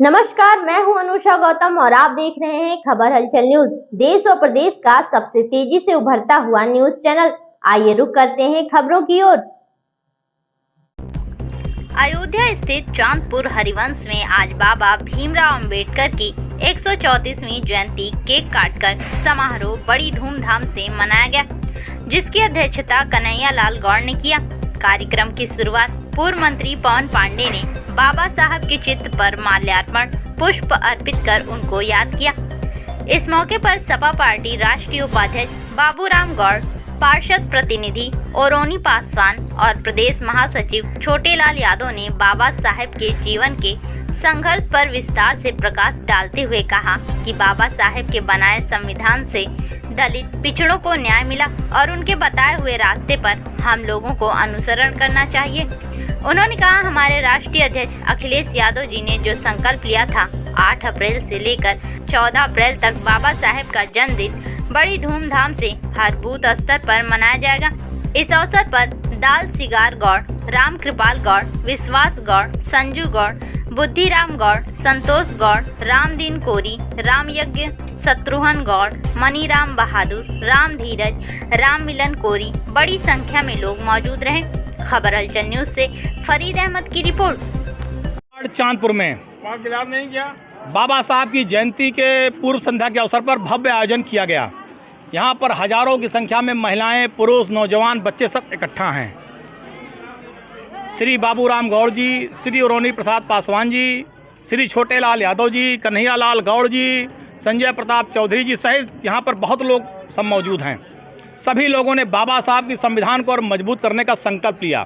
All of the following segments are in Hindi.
नमस्कार, मैं हूं अनुषा गौतम और आप देख रहे हैं खबर हलचल न्यूज। देश और प्रदेश का सबसे तेजी से उभरता हुआ न्यूज चैनल। आइए रुक करते हैं खबरों की ओर। अयोध्या स्थित चांदपुर हरिवंश में आज बाबा भीमराव अंबेडकर की 134वीं जयंती केक काटकर समारोह बड़ी धूमधाम से मनाया गया, जिसकी अध्यक्षता कन्हैया लाल गौड़ ने किया। कार्यक्रम की शुरुआत पूर्व मंत्री पवन पांडे ने बाबा साहब के चित्र पर माल्यार्पण पुष्प अर्पित कर उनको याद किया। इस मौके पर सपा पार्टी राष्ट्रीय उपाध्यक्ष बाबूराम गौड़, पार्षद प्रतिनिधि ओरोनी पासवान और प्रदेश महासचिव छोटेलाल यादव ने बाबा साहब के जीवन के संघर्ष पर विस्तार से प्रकाश डालते हुए कहा कि बाबा साहब के बनाए संविधान से दलित पिछड़ों को न्याय मिला और उनके बताए हुए रास्ते पर हम लोगों को अनुसरण करना चाहिए। उन्होंने कहा, हमारे राष्ट्रीय अध्यक्ष अखिलेश यादव जी ने जो संकल्प लिया था 8 अप्रैल से लेकर 14 अप्रैल तक बाबा साहब का जन्मदिन बड़ी धूमधाम से हर बूथ स्तर पर मनाया जाएगा। इस अवसर पर दाल सिगार गौड़, राम कृपाल गौड़, विश्वास गौड़, संजू गौड़, बुद्धिराम गौड़, संतोष गौड़, रामदीन कोरी, राम यज्ञ शत्रुघ्न गौड़, मनीराम बहादुर, राम धीरज, राम मिलन कोरी बड़ी संख्या में लोग मौजूद रहे। खबर हलचल न्यूज से फरीद अहमद की रिपोर्ट। चांदपुर में नहीं किया। बाबा साहब की जयंती के पूर्व संध्या के अवसर पर भव्य आयोजन किया गया। यहाँ पर हजारों की संख्या में महिलाएं, पुरुष, नौजवान, बच्चे सब इकट्ठा हैं। श्री बाबूराम गौड़ जी, श्री ओरोनी प्रसाद पासवान जी, श्री छोटेलाल यादव जी, कन्हैया लाल गौड़ जी, संजय प्रताप चौधरी जी सहित यहाँ पर बहुत लोग सब मौजूद हैं। सभी लोगों ने बाबा साहब की संविधान को और मजबूत करने का संकल्प लिया।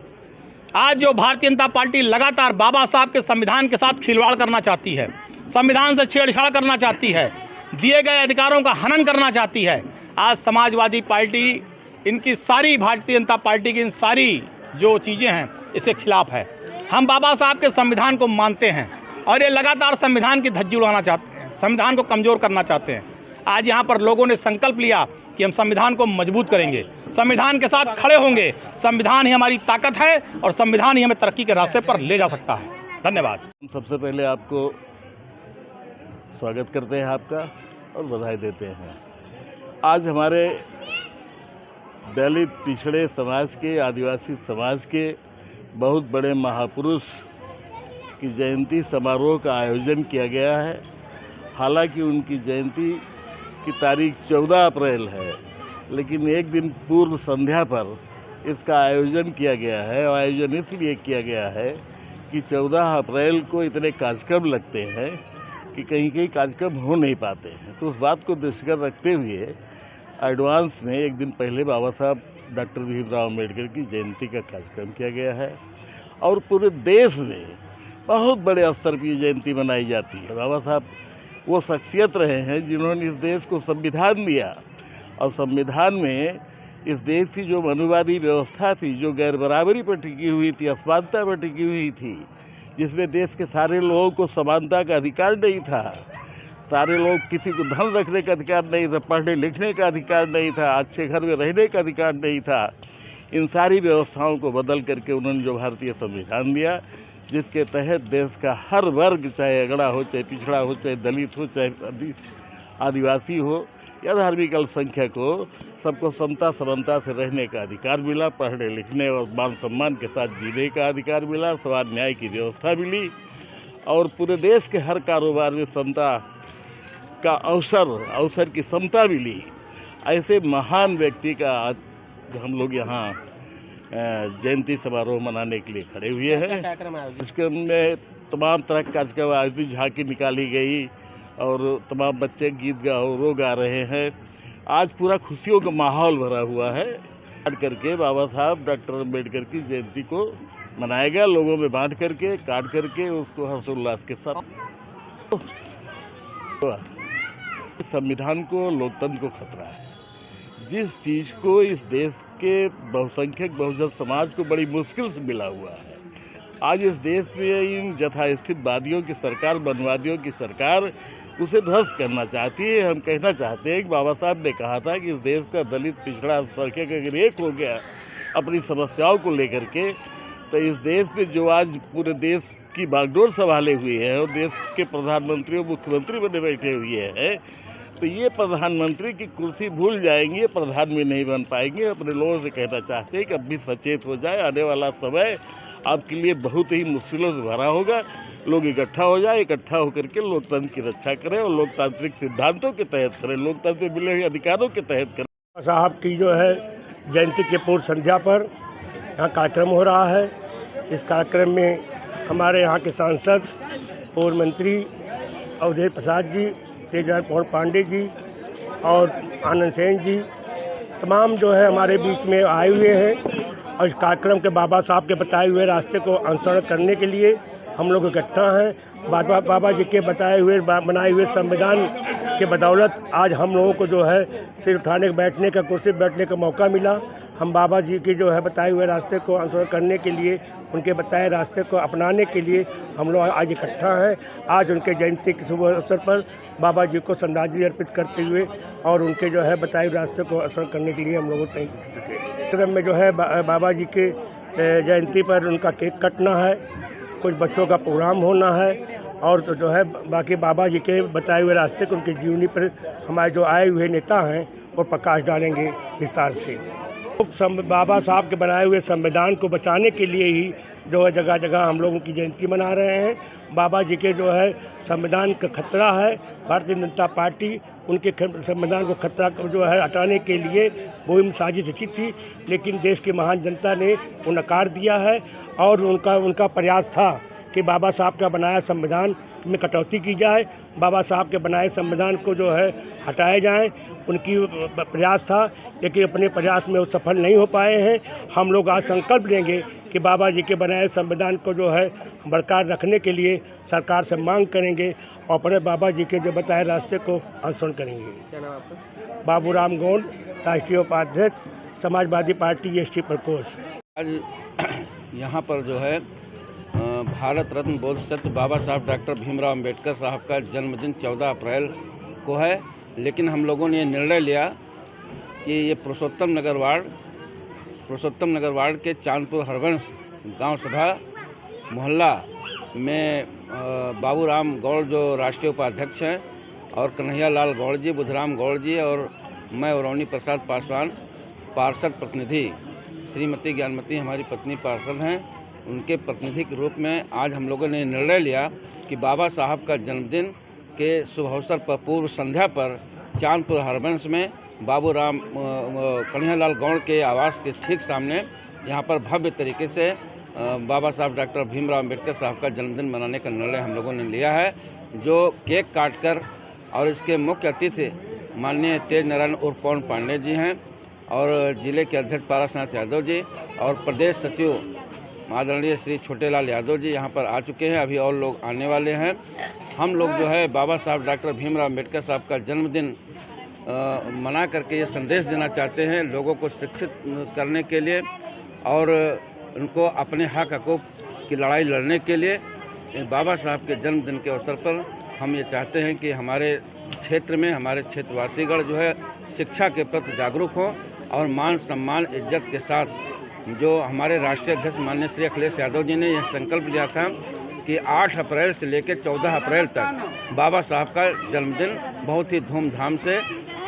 आज जो भारतीय जनता पार्टी लगातार बाबा साहब के संविधान के साथ खिलवाड़ करना चाहती है, संविधान से छेड़छाड़ करना चाहती है, दिए गए अधिकारों का हनन करना चाहती है, आज समाजवादी पार्टी इनकी सारी भारतीय जनता पार्टी की इन सारी जो चीज़ें हैं इसके खिलाफ है। हम बाबा साहब के संविधान को मानते हैं और ये लगातार संविधान की धज्जी उड़ाना चाहते हैं, संविधान को कमज़ोर करना चाहते हैं। आज यहाँ पर लोगों ने संकल्प लिया कि हम संविधान को मजबूत करेंगे, संविधान के साथ खड़े होंगे। संविधान ही हमारी ताकत है और संविधान ही हमें तरक्की के रास्ते पर ले जा सकता है। धन्यवाद। सबसे पहले आपको स्वागत करते हैं आपका और बधाई देते हैं। आज हमारे दलित पिछड़े समाज के, आदिवासी समाज के बहुत बड़े महापुरुष की जयंती समारोह का आयोजन किया गया है। हालांकि उनकी जयंती की तारीख 14 अप्रैल है, लेकिन एक दिन पूर्व संध्या पर इसका आयोजन किया गया है। और आयोजन इसलिए किया गया है कि 14 अप्रैल को इतने कार्यक्रम लगते हैं कि कहीं कहीं कार्यक्रम हो नहीं पाते हैं। तो उस बात को दृष्टिगत रखते हुए एडवांस में एक दिन पहले बाबा साहब डॉक्टर भीमराव अम्बेडकर की जयंती का कार्यक्रम किया गया है और पूरे देश में बहुत बड़े स्तर पर जयंती मनाई जाती है। बाबा साहब वो शख्सियत रहे हैं जिन्होंने इस देश को संविधान दिया और संविधान में इस देश की जो मनुवादी व्यवस्था थी, जो गैर बराबरी पर टिकी हुई थी, असमानता पर टिकी हुई थी, जिसमें देश के सारे लोगों को समानता का अधिकार नहीं था, सारे लोग किसी को धन रखने का अधिकार नहीं था, पढ़ने लिखने का अधिकार नहीं था, अच्छे घर में रहने का अधिकार नहीं था, इन सारी व्यवस्थाओं को बदल करके उन्होंने जो भारतीय संविधान दिया, जिसके तहत देश का हर वर्ग, चाहे अगड़ा हो, चाहे पिछड़ा हो, चाहे दलित हो, चाहे आदिवासी हो या धार्मिक अल्पसंख्यक हो, सबको समता समानता से रहने का अधिकार मिला, पढ़ने लिखने और मान सम्मान के साथ जीने का अधिकार मिला, समान न्याय की व्यवस्था मिली और पूरे देश के हर कारोबार में समता का अवसर की समता मिली। ऐसे महान व्यक्ति का आज हम लोग यहाँ जयंती समारोह मनाने के लिए खड़े हुए हैं। उसके में तमाम तरह के कार्यक्रम आयोजित, झांकी निकाली गई और तमाम बच्चे गीत गा रहे हैं। आज पूरा खुशियों का माहौल भरा हुआ है। करके बाबा साहब डॉक्टर अम्बेडकर की जयंती को मनाया गया, लोगों में बांट करके, काट करके उसको हर्षोल्लास के साथ। संविधान को, लोकतंत्र को खतरा है। जिस चीज़ को इस देश के बहुसंख्यक बहुजन समाज को बड़ी मुश्किल से मिला हुआ है, आज इस देश में इन यथास्थितवादियों की सरकार, वनवादियों की सरकार उसे ध्वस्त करना चाहती है। हम कहना चाहते हैं कि बाबा साहब ने कहा था कि इस देश का दलित पिछड़ा अल्पसंख्यक अगर एक हो गया अपनी समस्याओं को लेकर के, तो इस देश में जो आज पूरे देश की बागडोर संभाले हुए हैं और देश के प्रधानमंत्री और मुख्यमंत्री बने बैठे हुए हैं, तो ये प्रधानमंत्री की कुर्सी भूल जाएंगे, प्रधान भी नहीं बन पाएंगे। अपने लोगों से कहना चाहते हैं कि अब भी सचेत हो जाए, आने वाला समय आपके लिए बहुत ही मुश्किलों से भरा होगा। लोग इकट्ठा हो जाए, इकट्ठा होकर के लोकतंत्र की रक्षा करें और लोकतांत्रिक सिद्धांतों के तहत करें, लोकतंत्र में मिले हुए अधिकारों के तहत करें। साहब की जो है जयंती के पूर्व संध्या पर यहाँ कार्यक्रम हो रहा है। इस कार्यक्रम में हमारे यहाँ के सांसद, पूर्व मंत्री अवधेश प्रसाद जी, तेजनाथ मोहन पांडे जी और आनंद सेन जी तमाम जो है हमारे बीच में आए हुए हैं और इस कार्यक्रम के बाबा साहब के बताए हुए रास्ते को अनुसरण करने के लिए हम लोग इकट्ठा हैं। बाबा जी के बताए हुए बनाए हुए संविधान के बदौलत आज हम लोगों को जो है सिर उठाने बैठने का, कुर्सी बैठने का मौका मिला। हम बाबा जी के जो है बताए हुए रास्ते को अनुसरण करने के लिए, उनके बताए रास्ते को अपनाने के लिए हम लोग आज इकट्ठा हैं। आज उनके जयंती के शुभ अवसर पर बाबा जी को श्रद्धांजलि अर्पित करते हुए और उनके जो है बताए हुए रास्ते को अनुसरण करने के लिए हम लोग कार्यक्रम में जो है बाबा जी के जयंती पर उनका केक कटना है, कुछ बच्चों का प्रोग्राम होना है और तो जो है बाकी बाबा जी के बताए हुए रास्ते को, उनकी जीवनी पर हमारे जो आए हुए नेता हैं वो प्रकाश डालेंगे विस्तार से। बाबा साहब के बनाए हुए संविधान को बचाने के लिए ही जो है जगह जगह हम लोगों की जयंती मना रहे हैं। बाबा जी के जो है संविधान का खतरा है, भारतीय जनता पार्टी उनके संविधान को खतरा जो है हटाने के लिए मुहिम साजिश की थी, लेकिन देश की महान जनता ने वो नकार दिया है और उनका प्रयास था कि बाबा साहब का बनाया संविधान में कटौती की जाए, बाबा साहब के बनाए संविधान को जो है हटाए जाएं। उनकी प्रयास था, लेकिन अपने प्रयास में वो सफल नहीं हो पाए हैं। हम लोग आज संकल्प लेंगे कि बाबा जी के बनाए संविधान को जो है बरकरार रखने के लिए सरकार से मांग करेंगे और अपने बाबा जी के जो बताए रास्ते को अनुसरण करेंगे। क्या नाम आपका? बाबूराम गौड़, राष्ट्रीय उपाध्यक्ष, समाजवादी पार्टी एसटी प्रकोष्ठ। आज यहाँ पर जो है भारत रत्न बोधिसत्व बाबा साहब डॉक्टर भीमराव अंबेडकर साहब का जन्मदिन 14 अप्रैल को है, लेकिन हम लोगों ने निर्णय लिया कि ये पुरुषोत्तम नगर वार्ड के चांदपुर हरवंश गांव सभा मोहल्ला में बाबूराम गौड़ जो राष्ट्रीय उपाध्यक्ष हैं और कन्हैया लाल गौड़ जी, बुधराम गौड़ जी और मैं उरौनी प्रसाद पासवान पार्षद प्रतिनिधि, श्रीमती ज्ञानमती हमारी पत्नी पार्षद हैं, उनके प्रतिनिधि के रूप में आज हम लोगों ने निर्णय लिया कि बाबा साहब का जन्मदिन के शुभ अवसर पर पूर्व संध्या पर चांदपुर हरवंश में बाबूराम कन्हैया लाल गौड़ के आवास के ठीक सामने यहाँ पर भव्य तरीके से बाबा साहब डॉक्टर भीमराव अंबेडकर साहब का जन्मदिन मनाने का निर्णय हम लोगों ने लिया है, जो केक काटकर और इसके मुख्य अतिथि माननीय तेज नारायण उर्फ पवन पांडे जी हैं और जिले के अध्यक्ष पारसनाथ यादव जी और प्रदेश सचिव आदरणीय श्री छोटेलाल यादव जी यहाँ पर आ चुके हैं, अभी और लोग आने वाले हैं। हम लोग जो है बाबा साहब डॉक्टर भीमराव अंबेडकर साहब का जन्मदिन मना करके ये संदेश देना चाहते हैं लोगों को शिक्षित करने के लिए और उनको अपने हक हकूक़ की लड़ाई लड़ने के लिए। बाबा साहब के जन्मदिन के अवसर पर हम ये चाहते हैं कि हमारे क्षेत्र में हमारे क्षेत्रवासीगण जो है शिक्षा के प्रति जागरूक हों और मान सम्मान इज्जत के साथ जो हमारे राष्ट्रीय अध्यक्ष माननीय श्री अखिलेश यादव जी ने यह संकल्प लिया था कि 8 अप्रैल से लेकर 14 अप्रैल तक बाबा साहब का जन्मदिन बहुत ही धूमधाम से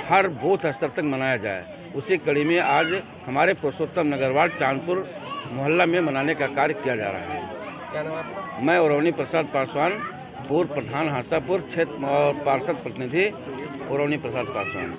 हर बूथ स्तर तक मनाया जाए, उसी कड़ी में आज हमारे पुरुषोत्तम नगर वार्ड चांदपुर मोहल्ला में मनाने का कार्य किया जा रहा है। क्या नाम आपका? मैं उरौनी प्रसाद पासवान, पूर्व प्रधान हासापुर क्षेत्र और पार्षद प्रतिनिधि उरौनी प्रसाद पासवान।